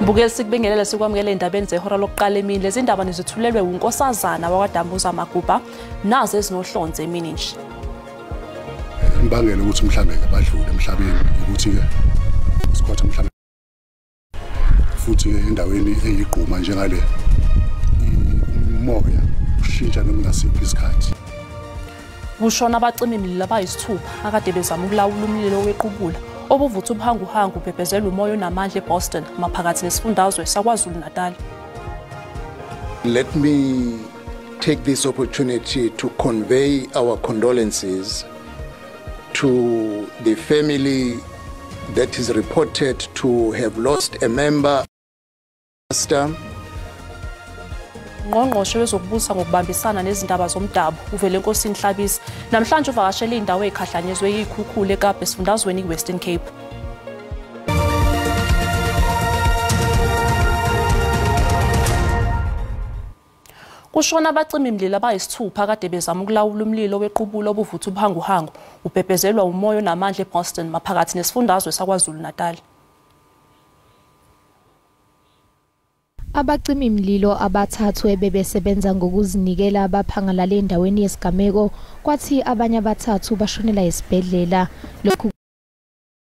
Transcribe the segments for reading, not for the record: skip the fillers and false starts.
Mbukeli sikubingelele sikwamukele indabeni zehora lokuqala emini lezi ndaba nizithulelwe unkosazana wakwaDambuza Maguba nazo ezinohlonze emini nje. Imbangela ukuthi mhlambe ke badlule emhlabeni ukuthi ke isikhotha mhlambe futhi endaweni eyigquma njengale umoya ushintsha noma ngasiphi isikhathi. Kushona abacima imililo abayisithupha akade bezama ukulawula umlilo wequbula obuvutha ubuhanguhangu ubhebhezela umoya onamandla eBoston maphakathi nesifundazwe saKwaZulu-Natal. Let me take this opportunity to convey our condolences to the family that is reported to have lost a member. Ngqongqoshe wezokubusa ngokubambisana nezindaba zomdabu uvele Nkosini Hlabisa namhlanje uvakashele indawo ekhahlanyezwe yikhukhula eKapa esifundazweni iWestern Cape. Kushona abacima imililo abayisithupha akade bezama ukulawula umlilo wequbula obuvutha ubuhanguhangu ubhebhezelwa umoya onamandla eBoston maphakathi nesifundazwe saKwaZulu-Natal. Abacima imililo abathathu bebesebenza ngokuzinikela abaphangalala endaweni yesigameko kwathi abanye abathathu bashonela esibhedlela. Lokhu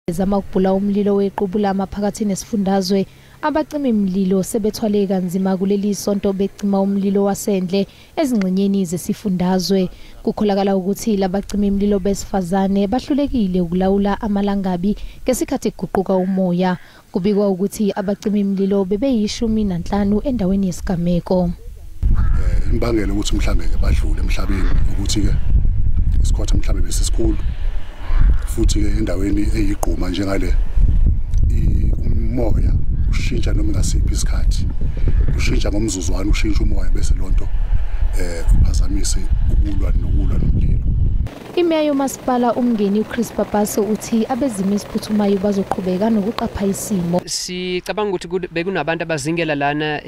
bezama ukubhula umlilo wequbula maphakathi nesifundazwe. Abacima imililo sebethwale kanzima kuleli sonto becima umlilo wasendle ezingxenyeni zesifundazwe. Kukholakala ukuthi labacima imililo besifazane bahlulekile ukulawula amalangabi ngesikhathi kuguquka umoya. Kubikwa ukuthi abacima imililo bebeyishumi-5 endaweni yesigameko. Imbangela ukuthi mhlambe ke badlule emhlabeni ukuthi ke isikhotha mhlambe besisikhulu futhi ke endaweni eyigquma njengale umoya ushintsha noma ngasiphi isikhathi ushintsha ngomzuzwana ushintsha umoya bese lonto uphazamise ukulwa nomlilo. Imeya yomasipala umngeni uChris Papaso uthi abezimo esiphuthumayo bazoqhubeka nokuqapha isimo. Sicabanga ukuthi bekunabantu abazingela lana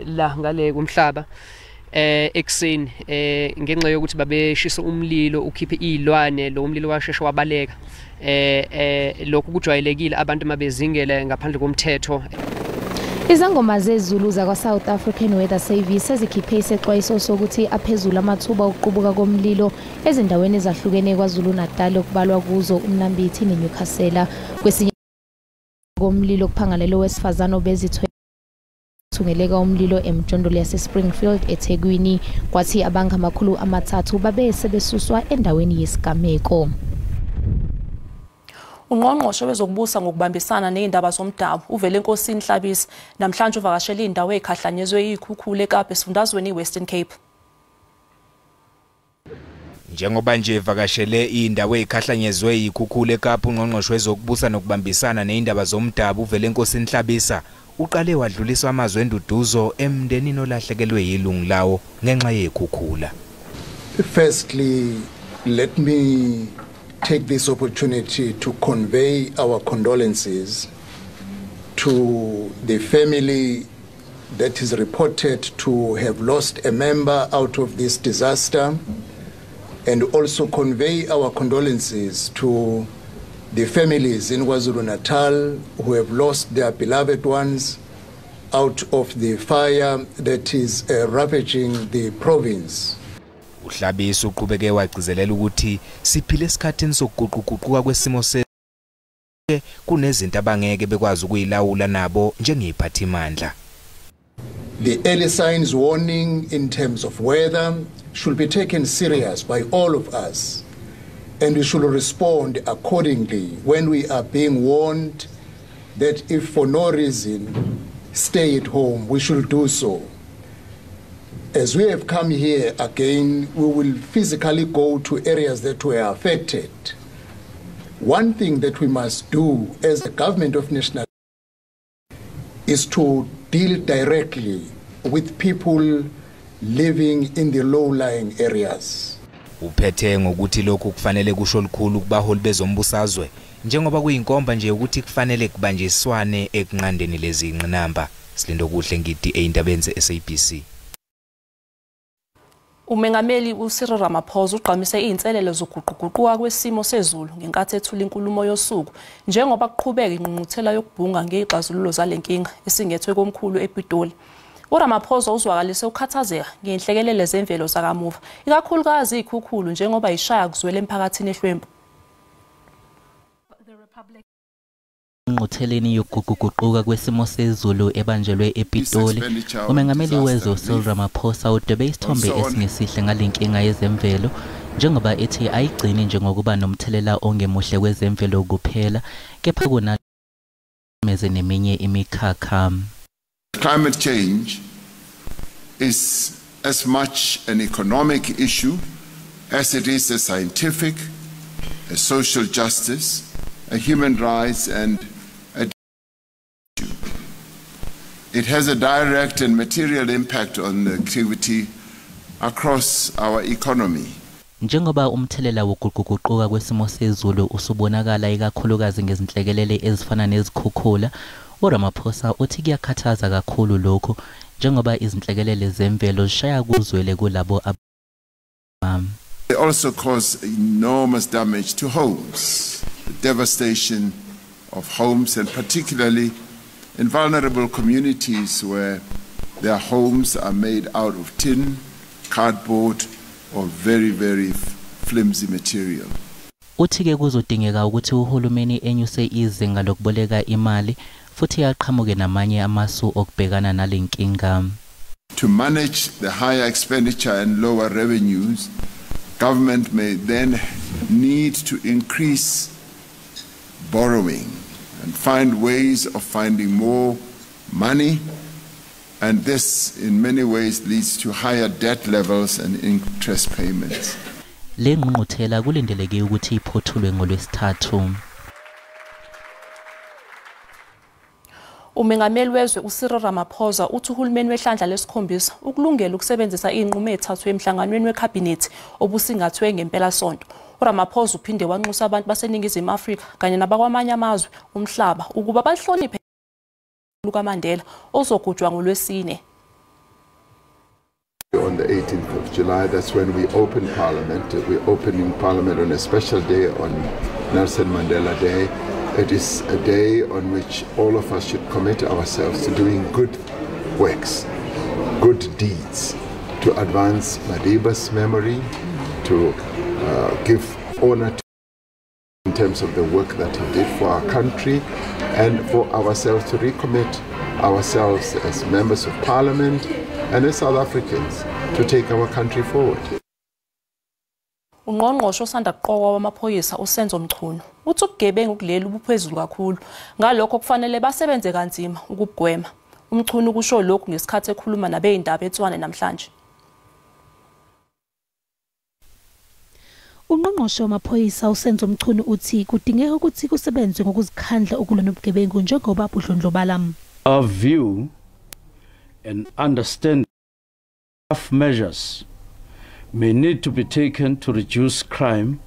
la ngale kumhlaba ekseni ngenxa yokuthi babeshisa umlilo ukhiphe izilwane lo umlilo washesha wabaleka lokhu kujwayelekile abantu mabezingela ngaphandle komthetho. Izangoma zezulu zakwa South African Weather Service sezikhiphe isexwayiso sokuthi aphezulu amathuba okuqubuka komlilo ezindaweni ezahlukene kwaZulu-Natal okubalwa kuzo uMnambithi neNyukhasela. Kwesinye komlilo kuphangalelo wesifazane obezithwe thungeleka umlilo emjondolo yaseSpringfield eThekwini kwathi abangamakhulu amathathu babesebesuswa endaweni yesigameko. Ungqongqoshe wezokubusa ngokubambisana nezindaba zomdabu uvele Nkosini Hlabisa namhlanje uvakashele indawo ekhahlanyezwe yikhukhula eKapa esifundazweni iWestern Cape. Njengoba nje evakashele indawo ekhahlanyezwe yikhukhula eKapa ungqongqoshe wezokubusa nokubambisana nezindaba zomdabu uvele Nkosini Hlabisa uqale wadlulisa amazwi enduduzo emndenini olahlekelwe yilungu lawo ngenxa yekhukhula. Firstly, let me take this opportunity to convey our condolences to the family that is reported to have lost a member out of this disaster, and also convey our condolences to the families in KwaZulu-Natal who have lost their beloved ones out of the fire that is ravaging the province. Uhlabisa uqhubeke wagcizelela ukuthi siphile esikhathini sokuguquguquka kwesimo kunezinto abangeke bekwazi ukuyilawula nabo njengeziphathimandla. The early signs warning in terms of weather should be taken serious by all of us, and we should respond accordingly when we are being warned that if for no reason stay at home, we should do so. As we have come here again, we will physically go to areas that were affected. One thing that we must do as the government of national is to deal directly with people living in the low-lying areas. Uphethe ngokuthi lokhu kufanele kusho likhulu kubaholi bezombusazwe njengoba kuyinkomba nje ukuthi kufanele kubanjiswane ekunqandeni lezi ingqinamba. Silindo kuhle ngidi eindabeni zeSABC. Umengameli uCyril Ramaphosa ugqamise izinselelo zokuguquguquka kwesimo sezulu ngenkathi ethula inkulumo yosuku njengoba kuqhubeka ingqungquthela yokubhunga ngezixazululo zalenkinga esingethwe komkhulu ePitoli. uRamaphosa uzwakalise ukhathazeka ngenhlekelele zemvelo zakamuva ikakhulukazi ikhukhulu njengoba ishaya kuzwele emphakathini ehlwempu. Ngqutheleni yokuguquguquka kwesimo sezulu ebanjelwe ePitoli, umengameli wezwe uCyril Ramaphosa udwebe isithombe esingesihle ngalenkinga yezemvelo njengoba ethi ayigcini njengokuba nomthelela ongemuhle kwezemvelo kuphela kepha kunameze neminye imikhakha. Climate change is as much an economic issue as it is a scientific, a social justice, a human rights and it has a direct and material impact on the activity across our economy. Njengoba umthelela wokuguquguquka kwesimo sezulu usubonakala ikakhulukazi ngezinhlekelele ezifana nezikhukhula, uRamaphosa uthi kuyakhathaza kakhulu lokho njengoba izinhlekelele zemvelo zishaya kuzwele kulabo They also cause enormous damage to homes, the devastation of homes and particularly in vulnerable communities where their homes are made out of tin, cardboard, or very, very flimsy material. Uthi ke kuzodingeka ukuthi uhulumeni enyuse izinga lokuboleka imali futhi aqhamuke namanye amasu okubhekana nalenkinga. To manage the higher expenditure and lower revenues, government may then need to increase borrowing and find ways of finding more money, and this in many ways leads to higher debt levels and interest payments. Le ngqungquthela kulindeleke ukuthi iphothulwe ngoLwesithathu. Umengameli wezwe uCyril Ramaphosa uthi uhulumeni wehlandla lesikhombisa ukulungela ukusebenzisa inqumo ethathwe emhlanganweni weCabinet obusingathwe ngempela sonto. uRamaphosa uphinde wanxusa abantu baseNingizimu Afrika kanye nabakwamanye amazwe umhlaba ukuba bahloniphe lukaMandela ozogujwa ngoLwesine. On the 18th of July, that's when we open Parliament. We're opening Parliament on a special day, on Nelson Mandela Day. It is a day on which all of us should commit ourselves to doing good works, good deeds, to advance Madiba's memory, to give honor to in terms of the work that he did for our country, and for ourselves to recommit ourselves as members of Parliament and as South Africans to take our country forward. Ungqongqoshe osanda kuqokwa wamaphoyisa uSenzo Mchunu uthi ubugebengu kuleli ubuphezulu kakhulu ngalokho kufanele basebenze kanzima ukubugwema. Umchunu kusho lokhu ngesikhathi ekhuluma nabezindaba eTshwane namhlanje. Ungqongqoshe wamaphoyisa uSenzo Mchunu uthi kudingeka ukuthi kusebenzwe ngokuzikhandla ukulwa nobugebengu njengoba budlondlobala. Our view and understand tough measures may need to be taken to reduce crime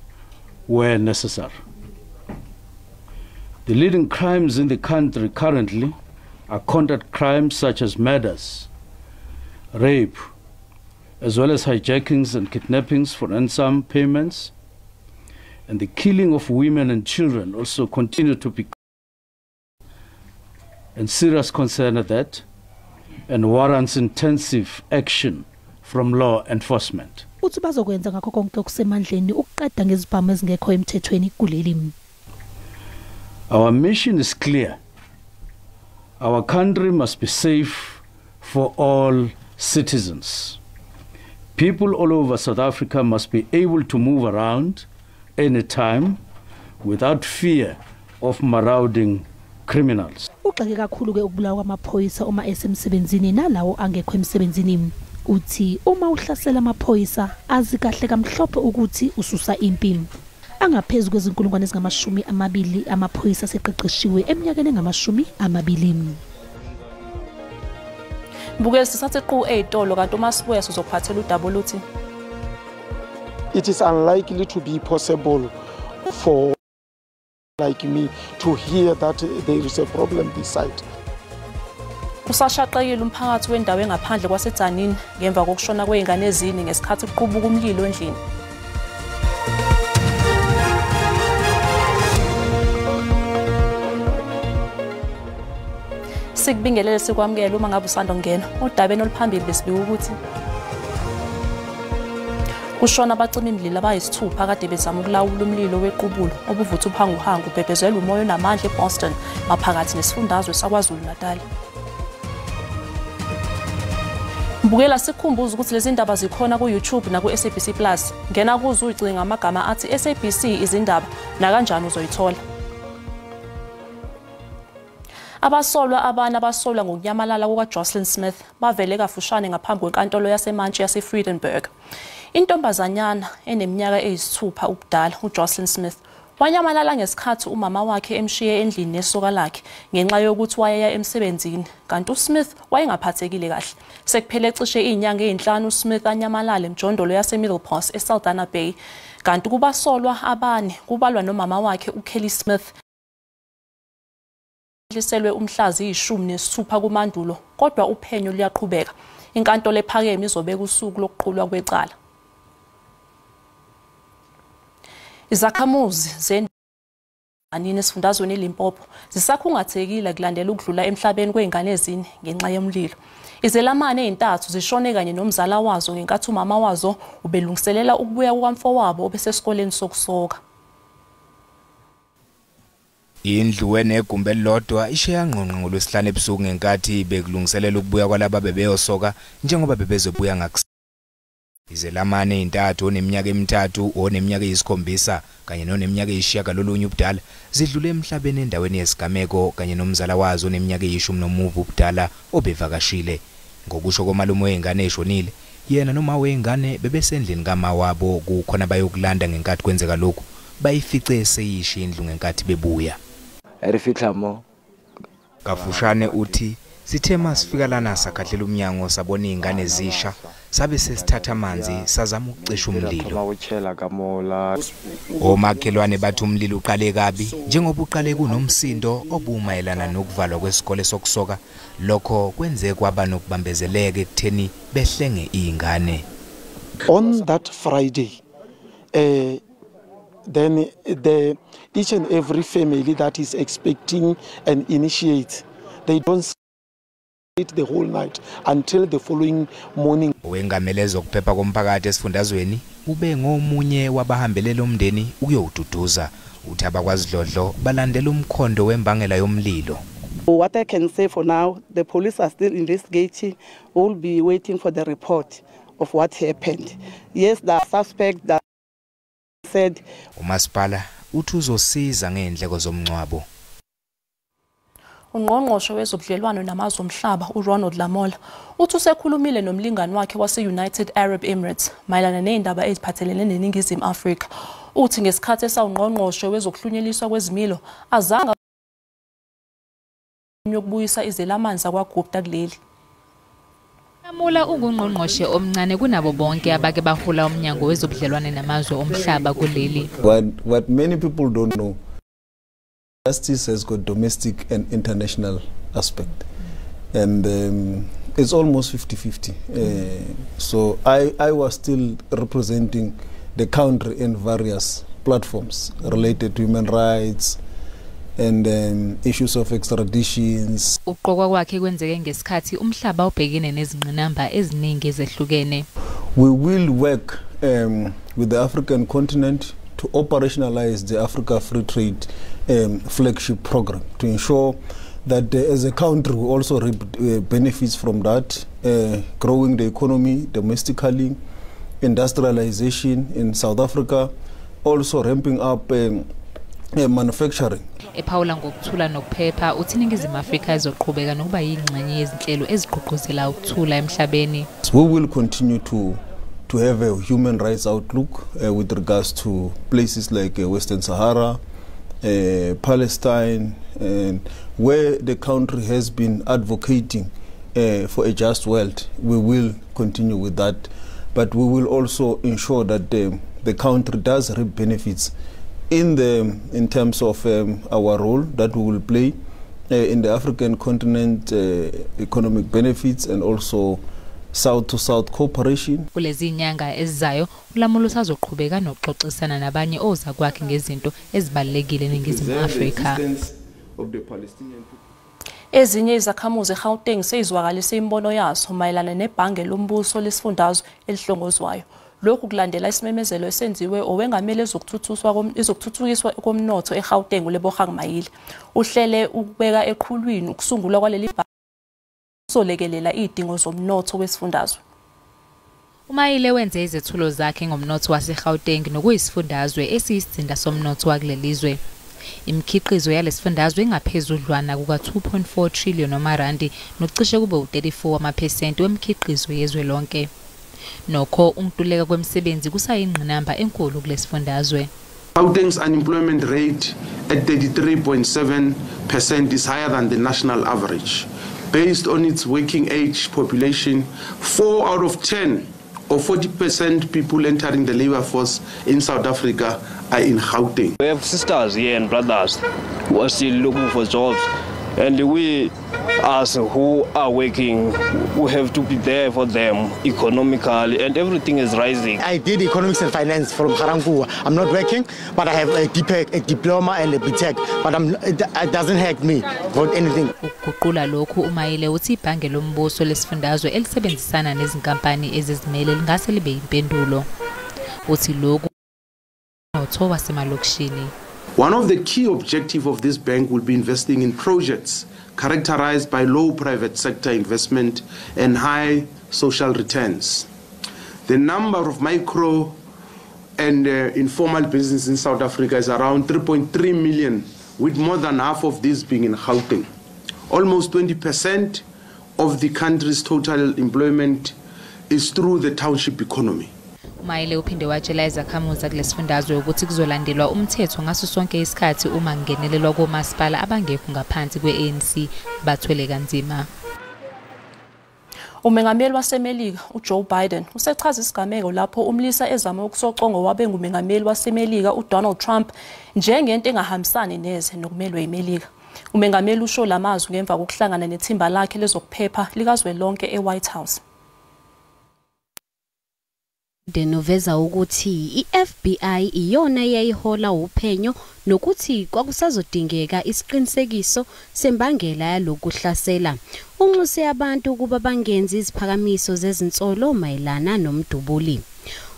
where necessary. The leading crimes in the country currently are conduct crimes such as murders, rape, as well as hijackings and kidnappings for ransom payments, and the killing of women and children also continue to be and serious concern at that, and warrants intensive action from law enforcement. Uthi bazokwenza ngakho konke okusemandleni ukuqeda ngezibhamu ezingekho emthethweni kuleli. Our mission is clear. Our country must be safe for all citizens. People all over South Africa must be able to move around anytime without fear of marauding criminals. Uxake kakhulu ke ukubulawa kwamaphoyisa uma esemsebenzini nalawo angekho emsebenzini. Uthi uma uhlasela amaphoyisa azi kahle kamhlophe ukuthi ususa impi. Angaphezulu kwezinkulungwane ezingama-20 amaphoyisa aseqeqeshiwe eminyakeni engama-20. Bukele sisathe qhu ezitolo kanti uma sibuya sizophathela udaba oluthi it is unlikely to be possible for like me to hear that there is a problem this side. Usashaqekile umphakathi wendawo engaphandle kwaseTzaneen ngemva kokushona kwezingane ezine ngesikhathi kuqubuka umlilo endlini. Sikubingelele sikwamukela uma ngabe usanda ngena. Udabeni oluphambili besibika ukuthi kushona abacima imililo abayisithupha kade bezama ukulawula umlilo wequbulo obuvutha uphanguhangu ubhebhezelwe umoya onamandla eBoston maphakathi nesifundazwe saKwaZulu-Natal. Mbukela sikhumbuza ukuthi lezi ndaba zikhona ku YouTube na ku SABC Plus. Ngena kuzo uyicinga amagama athi SABC izindaba na kanjani uzoyithola. Abasolwa abana abasolwa ngokunyamalala kukaJocelyn Smith bavele kafushane ngaphambi kwenkantolo yaseMantshi yaseFredenburg. Intombazanyana eneminyaka eyisithupha ubudala uJocelyn Smith wanyamalala ngesikhathi umama wakhe emshiye endlini nesoka lakhe ngenxa yokuthi wayeya emsebenzini kanti uSmith wayengaphathekile kahle. Sekuphele cishe izinyanga ezinhlanu uSmith anyamalala emjondolo yaseMiddleport eSaldanha Bay kanti kubasolwa abane kubalwa nomama wakhe uKelly Smith liselwe umhlazi 16 kuMandulo kodwa uphenyo luyaqhubeka. Inkantolo ephakeme izobeka usuku lokuqulwa kwecala. Izakhamuzi zendaweni esifundazweni eLimpopo zisakhungathekile kulandela ukudlula emhlabeni kwezingane ezine ngenxa yomlilo. Izelamane ezintathu zishone kanye nomzala wazo ngenkathi umama wazo ubelungiselela ukubuya kwamfowabo obesesikoleni sokusoka. Indlu enegumbi elilodwa isheya ngqongqo ngolwesihlanu ebusuku ngenkathi bekulungiselela ukubuya kwalaba bebeyosoka njengoba bebezobuya ngakusasa. Izelamane ezintathu oneminyaka emithathu oneminyaka eyisikhombisa kanye noneminyaka eyishiyagalolunye ubudala zidlule emhlabeni endaweni yesigameko kanye nomzala wazo oneminyaka eyi-10 ubudala obevakashile. Ngokusho komalume wezingane eshonile yena noma wezingane bebesendlini kama wabo kukhona bayokulanda ngenkathi kwenzeka lokhu bayifice seyishe indlu ngenkathi bebuya. Kafushane uthi sithe masifika lana sakhathela umnyango sabona izingane zisha sabe sesithatha amanzi sazama ukucisha umlilo. Omakhelwane bathi umlilo uqale kabi njengoba uqale kunomsindo obumayelana nokuvalwa kwesikole sokusoka lokho kwenze kwaba nokubambezeleka ekutheni behlenge izingane. On that Friday then each and every family that is expecting and initiate, they don't sleep the whole night until the following morning. Wengamele zokuphepha komphakathi esifundazweni ube ngomunye wabahambelele umndeni ukuyowududuza uthi abakwaZidlodlo balandela umkhondo wembangela yomlilo. What I can say for now, the police are still investigating. We will be waiting for the report of what happened. Yes, the suspect that said uMasipala uthi uzosiza ngendleko zomncwabo. Ungqongqoshe wezobudlelwano namazwe omhlaba uRonald Lamola uthi usekhulumile nomlingani wakhe wase-United Arab Emirates mayelana nezindaba eziphathelene neNingizimu Afrika. Uthi ngesikhathi esawungqongqoshe wezokuhlunyelwa kwezimilo azange ukubuyisa izelamani zakwaGupta kuleli. Lamola ungungqongqoshe omncane kunabo bonke abake bahula umnyango wezobudlelwano namazwe omhlaba kuleli. What many people don't know, justice has got domestic and international aspect, and it's almost 50-50. So I was still representing the country in various platforms related to human rights and issues of extraditions. Uqokwa kwakhe kwenzeke ngesikhathi umhlaba ubhekene nezingqinamba eziningi ezehlukene. We will work with the African continent to operationalize the Africa Free Trade flagship program to ensure that as a country we also reap benefits from that, growing the economy domestically, industrialization in South Africa, also ramping up manufacturing. Ephawula ngokuthula nokuphepha uthi iNingizimu Afrika izoqhubeka nokuba yingxenye yezinhlelo ezigqugquzela ukuthula emhlabeni. We will continue to have a human rights outlook with regards to places like Western Sahara, Palestine, and where the country has been advocating for a just world. We will continue with that, but we will also ensure that the country does reap benefits in terms of our role that we will play in the African continent, economic benefits and also South-to-South cooperation. Kulezi nyanga ezizayo uLamulo usazoqhubeka nokuxoxisana nabanye ozakwakhe ngezinto ezibalekile eNingizimu Afrika. Ezinye izakhamuzi eGauteng sezizwakalise imbono yazo mayelana nebhange lombuso lesifundazwe elihlongozwayo. Lokhu kulandela isimemezelo esenziwe owengamele ezokuthuthukiswa komnotho eGauteng uLebogang Mayile. Uhlele ukubeka eqhulwini ukusungulwa kwaleli bhange solekelela idingo zomnotho wesifundazwe. Umayile wenze izethulo zakhe ngomnotho waseGauteng nokuyisifundazwe esiyisizinda somnotho wakulelizwe. Imikhiqizo yalesifundazwe ingaphezudlwana kuka 2.4 trillion amarandi nocishe kube u34% wemikhiqizo yezwe lonke. Nokho ukuntuleka kwemisebenzi kusayingqinamba enkulu kulesifundazwe. Gauteng's unemployment rate at 33.7% is higher than the national average. Based on its working age population, 4 out of 10 or 40% people entering the labor force in South Africa are in Gauteng. We have sisters here and brothers who are still looking for jobs, and we, us who are working, we have to be there for them economically, and everything is rising. I did economics and finance from Garankuwa. I'm not working, but I have a diploma and a BTech, but it doesn't help me for anything. Ukuguqula lokhu uMayile uthi ibhange lombuso lesifundazwe elisebenzisana nezinkampani ezizimele lingase libe impendulo. Uthi lokhu notho wasemalokishini. One of the key objectives of this bank will be investing in projects characterized by low private sector investment and high social returns. The number of micro and informal businesses in South Africa is around 3.3 million, with more than half of these being in Gauteng. Almost 20% of the country's total employment is through the township economy. Umayile uphinde watshela izakhamuzi kulesifundazwe ukuthi kuzolandelwa umthetho ngaso sonke isikhathi uma ngenelelwa komasipala abangekho ngaphansi kwe-ANC bathwele kanzima. Umengameli waseMelika uJoe Biden usechaza isigameko lapho umlisa ezama ukusoconga wabe ngumengameli waseMelika uDonald Trump njengento engahambisani neze nokumelwe yiMelika. Umengameli usho lamazwi ngemva kokuhlangana nethimba lakhe lezokuphepha likazwelonke eWhite House. Denoveza ukuthi iFBI iyona eyayihola uphenyo nokuthi kwakusazodingeka isiqinisekiso sembangela yalokuhlasela. Unxuse abantu kuba bangenzi iziphakamiso zezinsolo mayelana nomdubuli.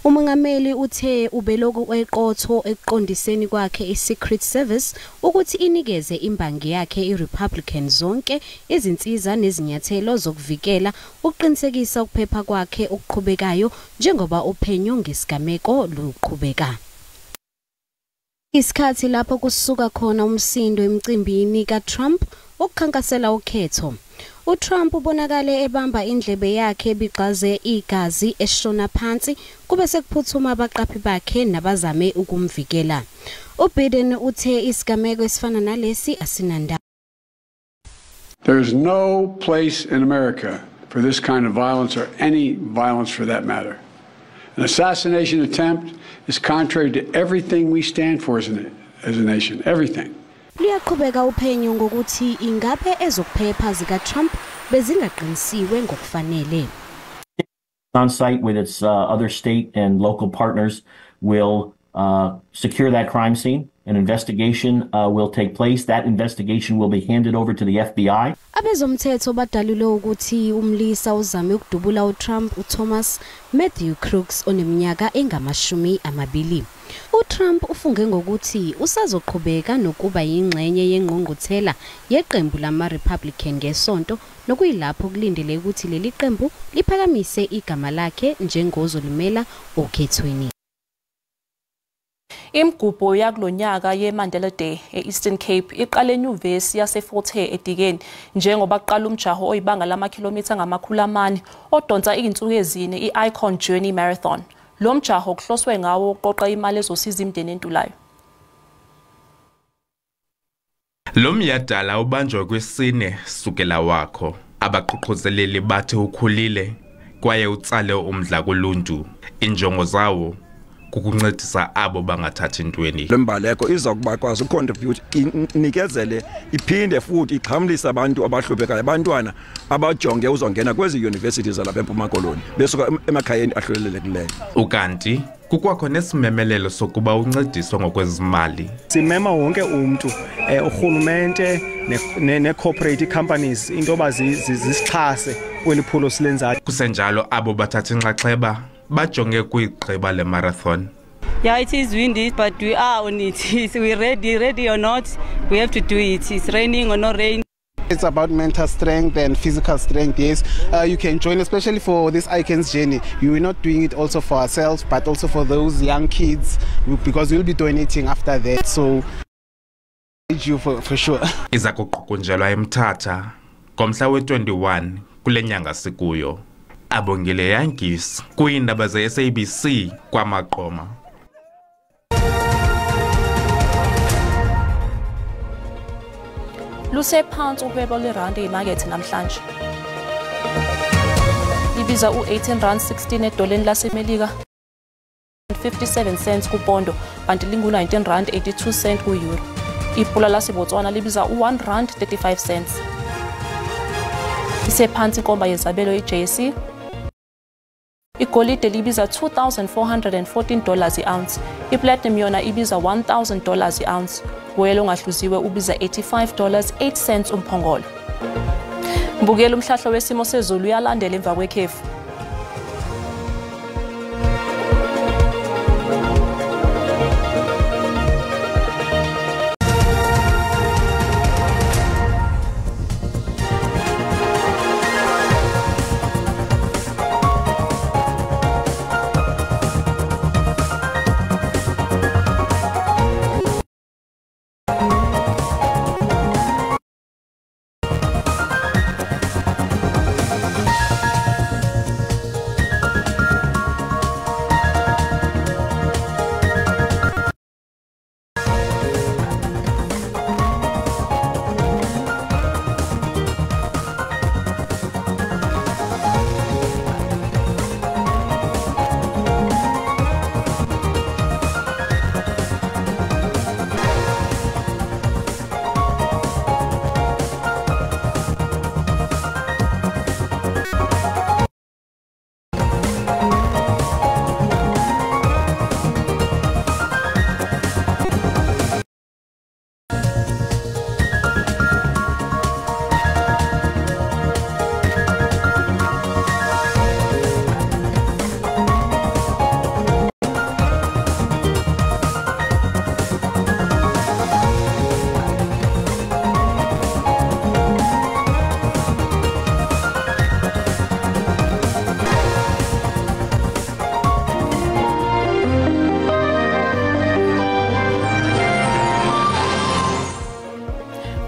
Umongameli uthe ubeloko eqotho eqondiseni kwakhe iSecret Service ukuthi inikeze imbangi yakhe iRepublican zonke izinsiza nezinyathelo zokuvikela uqinisekisa ukuphepha kwakhe okuqhubekayo njengoba uphenyo ngesigameko luqhubeka. Isikhathi lapho kusuka khona umsindo emcimbini kaTrump ukukhankasela ukhetho. uTrump ubonakale ebamba indlebe yakhe ebigqaze igazi eshona phansi kube sekuphuthuma abaqaphi bakhe nabazame ukumvikela. uBiden uthe isigameko esifana nalesi asinanda. There is no place in America for this kind of violence or any violence for that matter. An assassination attempt is contrary to everything we stand for as a nation, everything. Liyaqhubeka uphenyo ngokuthi ingabe ezokuphepha zika Trump bezingaqinisiwe ngokufanele. On site with its other state and local partners will secure that crime scene. An investigation will take place. That investigation will be handed over to the FBI. Abezomthetho badalule ukuthi umlisa uzame ukudubula uTrump uThomas Matthew Crooks oneminyaka engama-20. uTrump ufunge ngokuthi usazoqhubeka nokuba yingxenye yengqungquthela yeqembu lama-Republican ngesonto nokuyilapho kulindele ukuthi leli qembu liphakamise igama lakhe njengozolimela okhethweni. Imgubho yakulonyaka yeMandela Day eEastern Cape iqale eNyuvesi yaseFort Hare eDikeni njengoba kuqala umjaho oyibanga lamakhilomitha ngamakhulu odonsa izinsuku ezine iIcon Journey Marathon. Lo mjaho kuhloswe ngawo uqoqa imali ezosiza imndeni entulayo. Lo myadala ubanjwa kwesine sukela wakho. Abaqhuqhuzeleli bathe ukhulile kwaye utsale umdla kuluntu. Injongo zawo kukuncedisa abo bangathathi ntweni. Lembaleko izakubakwazi ucontribute inikezele iphinde futhi ixhamlisa abantu abahluphekayo abantwana abajonge uzongena kwezi universities zalapha eMpuma Koloni besuka emakhayeni ahlelelekileyo. Ukanti kukwakho nesimemelelo sokuba uncediswa ngokwezimali. Simema wonke umuntu urhulumente ne-corporate companies into bazisixhase kweliphulo silenzayo. Kusenjalo abo bathatha inxaxheba bajonge kwigqiba le marathon. Yeah, it is windy, but we are on it. We're ready or not, we have to do it. It's raining or not rain. It's about mental strength and physical strength, yes. You can join, especially for this Icons journey. We're not doing it also for ourselves, but also for those young kids, because we'll be donating after that. So, you for sure. Iza kuqhukunjelwa eMthatha ngomhla we-21 kule nyanga sikuyo. Abongile Yankees kwiindaba ze-SABC kwaMaqoma. Lusephansi uhwebo lwerandi emakethe namhlanje. Ibiza u-18.16 edoleni laseMelika, 57 cents kupondo, kanti lingu-19.82 ku-euro. Ipula laseBotswana libiza u-1.35. Isephansi inkomba yezabelo i-JSE. Igolide libiza $2,414 i-ounce. Iplatinum yona ibiza $1,000 i-ounce. Woyela ongahluziwe ubiza $85.08 umphongolo. Mbukela umhlahlo wesimo sezulu uyalandela emva kwekhefu.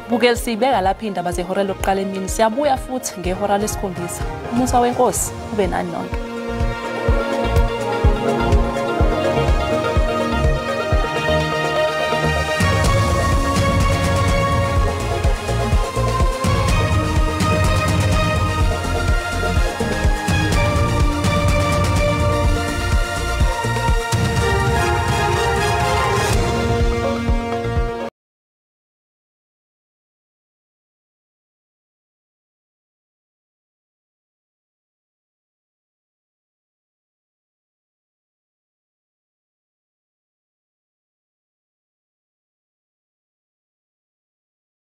Bukela sibeka lapha indaba zehora lokuqala emini. Siyabuya futhi ngehora lesikhombisa. Umusa wenkosi ube nani nonke.